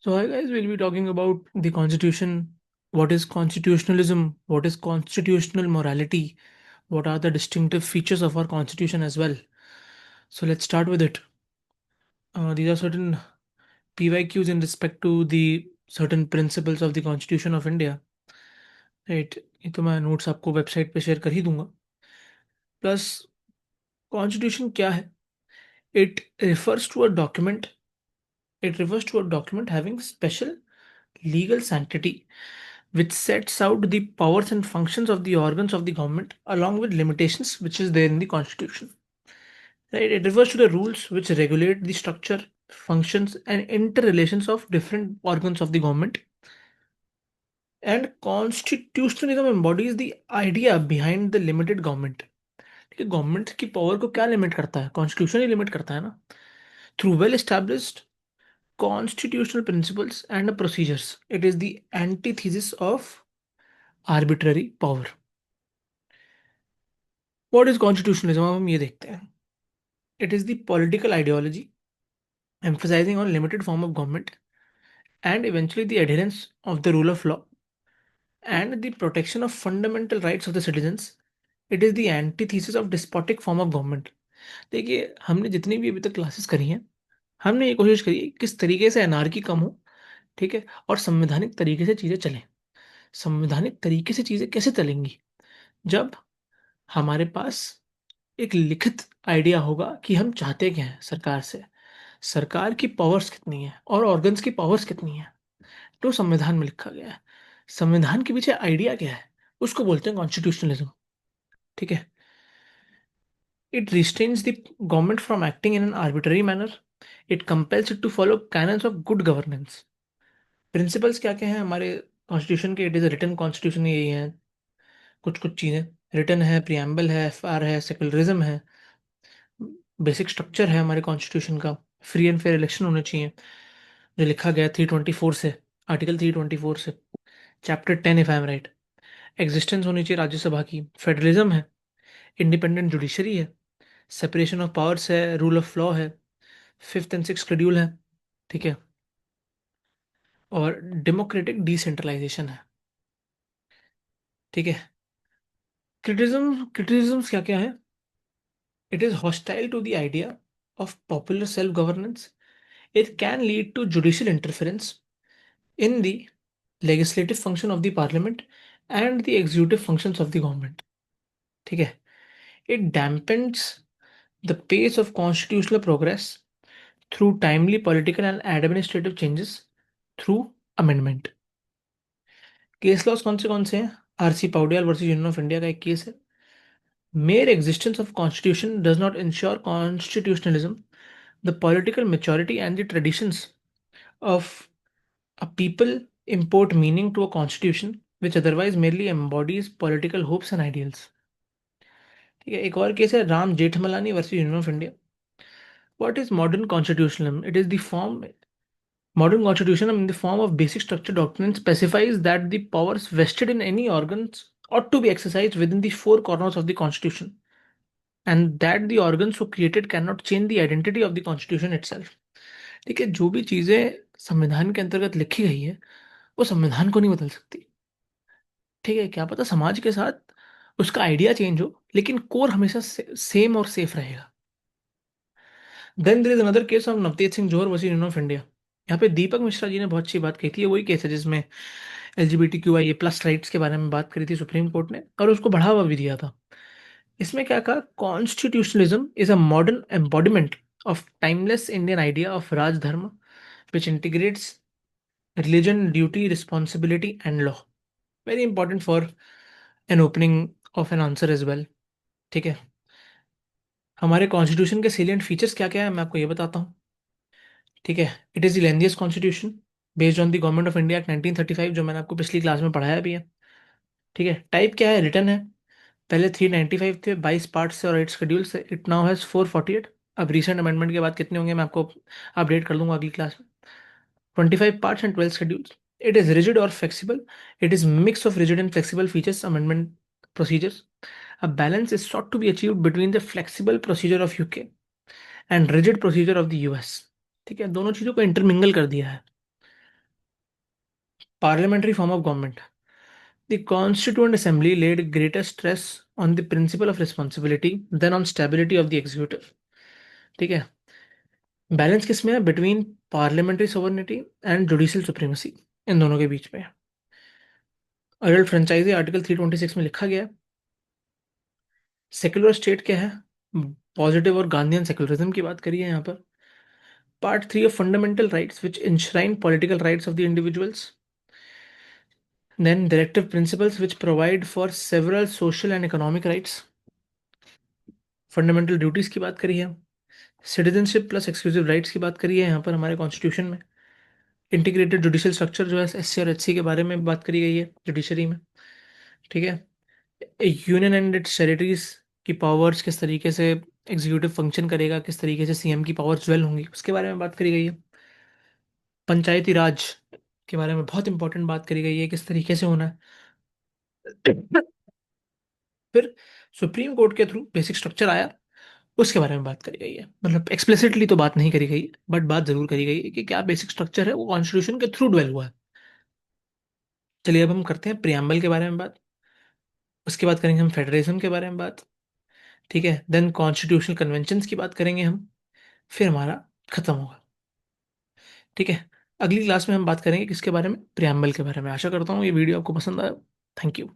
So, hi guys, we'll be talking about the Constitution. What is constitutionalism? What is constitutional morality? What are the distinctive features of our Constitution as well? So, let's start with it. These are certain PYQs in respect to the certain principles of the Constitution of India. Right? ये तो मैं notes आपको website पे share कर ही दूंगा. Plus constitution क्या है? It refers to a document It refers to a document having special legal sanctity, which sets out the powers and functions of the organs of the government, along with limitations which is there in the constitution. Right? It refers to the rules which regulate the structure, functions, and interrelations of different organs of the government. And constitutionalism embodies the idea behind the limited government. कि government की power को क्या limit करता है? Constitution ही limit करता है ना. Through well established constitutional principles and procedures. It is the antithesis of arbitrary power. What is constitutionalism? अब हम ये देखते हैं. It is the political ideology emphasizing on limited form of government and eventually the adherence of the rule of law and the protection of fundamental rights of the citizens. It is the antithesis of despotic form of government. देखिए, हमने जितनी भी अभी तक classes करी हैं, हमने ये कोशिश करी है किस तरीके से एनार्की कम हो, ठीक है, और संवैधानिक तरीके से चीजें चलें. संवैधानिक तरीके से चीजें कैसे चलेंगी? जब हमारे पास एक लिखित आइडिया होगा कि हम चाहते क्या हैं सरकार से, सरकार की पावर्स कितनी है और ऑर्गन्स की पावर्स कितनी है, तो संविधान में लिखा गया है. संविधान के पीछे आइडिया क्या है, उसको बोलते हैं कॉन्स्टिट्यूशनलिज्म. ठीक है. It restrains the government from acting in an arbitrary manner. It compels it to follow canons of good governance. Principles क्या क्या हैं हमारे कॉन्स्टिट्यूशन के? इट इज रिटन कॉन्स्टिट्यूशन यही है. कुछ कुछ चीज़ें रिटन है, प्रियम्बल है, एफआर है, सेकुलरिज्म है, बेसिक स्ट्रक्चर है हमारे कॉन्स्टिट्यूशन का. फ्री एंड फेयर इलेक्शन होने चाहिए, जो लिखा गया 324 से, आर्टिकल 324 से, chapter 10 if I am right. Existence होनी चाहिए राज्यसभा की. फेडरलिज्म है, इंडिपेंडेंट जुडिशरी है, सेपरेशन ऑफ पावर्स है, रूल ऑफ लॉ है, फिफ्थ एंड सिक्स शेड्यूल है. ठीक है. और डेमोक्रेटिक डिसेंट्रलाइजेशन है. ठीक है. क्रिटिसिज्म क्या क्या है? It is hostile to the idea of popular self governance. It can lead to judicial interference in the legislative function of the parliament and the executive functions of the government. ठीक है. It dampens the pace of constitutional progress through timely political and administrative changes through amendment. Case laws कौन से हैं? RC Poudyal versus Union of India का एक case है. Mere existence of constitution does not ensure constitutionalism. The political maturity and the traditions of a people import meaning to a constitution which otherwise merely embodies political hopes and ideals. ठीक है. एक और case है Ram Jethmalani versus Union of India. What is modern constitutionalism? It is the form Modern constitution in the form of basic structure document specifies that the powers vested in any organs ought to be exercised within the four corners of the constitution and that the organs so created cannot change the identity of the constitution itself. ठीक है. जो भी चीजें संविधान के अंतर्गत लिखी गई है वो संविधान को नहीं बदल सकती. ठीक है. क्या पता समाज के साथ उसका आइडिया चेंज हो लेकिन कोर हमेशा सेम और सेफ रहेगा. Then there is another case of Navtej Singh Johar versus Union of India. यहाँ पे दीपक मिश्रा जी ने बहुत अच्छी बात कही थी. ये वही केस है जिसमें एलजीबीटीक्यूआई प्लस राइट्स के बारे में बात करी थी सुप्रीम कोर्ट ने और उसको बढ़ावा भी दिया था. इसमें क्या कहा? Constitutionalism is a modern embodiment of timeless Indian idea of Rajdharma which integrates religion, duty, responsibility and law. Very important for an opening of an answer as well. ठीक है. हमारे कॉन्स्टिट्यूशन के सेलिएंट फीचर्स क्या क्या है मैं आपको ये बताता हूँ. ठीक है. It is the lengthiest constitution based on the government of India act 1935 जो मैंने आपको पिछली क्लास में पढ़ाया भी है. ठीक है. टाइप क्या है? रिटर्न है. पहले 395 थे, 22 पार्ट से और 8 शेड्यूल से. It now has 448. अब रिसेंट अमेंडमेंट के बाद कितने होंगे मैं आपको अपडेट कर दूंगा अगली क्लास में. 25 parts and 12 schedules. It is rigid और flexible. It is mix of rigid and flexible features amendment procedures. A balance is sought to be achieved between the flexible procedure of UK and rigid procedure of the US. ठीक है. दोनों चीजों को intermingle कर दिया है. Parliamentary form of government. The Constituent Assembly laid greater stress on the principle of responsibility than on stability of the executive. ठीक है, बैलेंस किस में है? Between parliamentary sovereignty and judicial supremacy, इन दोनों के बीच में। अडल्ट फ्रेंचाइजी आर्टिकल 326 में लिखा गया है। सेक्युलर स्टेट क्या है? पॉजिटिव और गांधीयन सेक्युलरिज्म की बात करिए यहाँ पर। Part 3 of fundamental rights which enshrine political rights of the individuals. Then directive principles which provide for several social and economic rights. Fundamental duties की बात करी है। सिटीजनशिप प्लस एक्सक्लूसिव राइट्स की बात करी है यहाँ पर हमारे कॉन्स्टिट्यूशन में। इंटीग्रेटेड जुडिशियल स्ट्रक्चर जो है एससी और एचसी के बारे में बात करी गई है जुडिशरी में। ठीक है, यूनियन एंड इट्स टेरिटरीज की पावर्स किस तरीके से एग्जीक्यूटिव फंक्शन करेगा, किस तरीके से सीएम की पावर्स ज्वेल होंगी, उसके बारे में बात करी गई है। पंचायती राज के बारे में बहुत इंपॉर्टेंट बात करी गई है, किस तरीके से होना है। फिर सुप्रीम कोर्ट के थ्रू बेसिक स्ट्रक्चर आया, उसके बारे में बात करी गई है। मतलब एक्सप्लिसिटली तो बात नहीं करी गई है, बट बात जरूर करी गई है कि क्या बेसिक स्ट्रक्चर है वो कॉन्स्टिट्यूशन के थ्रू डेवलप हुआ है। चलिए अब हम करते हैं प्रियम्बल के बारे में बात। उसके बाद करेंगे हम फेडरेशन के बारे में बात। ठीक है, देन कॉन्स्टिट्यूशनल कन्वेंशंस की बात करेंगे हम, फिर हमारा खत्म होगा। ठीक है, अगली क्लास में हम बात करेंगे किसके बारे में? प्रियम्बल के बारे में। आशा करता हूँ ये वीडियो आपको पसंद आया। Thank you.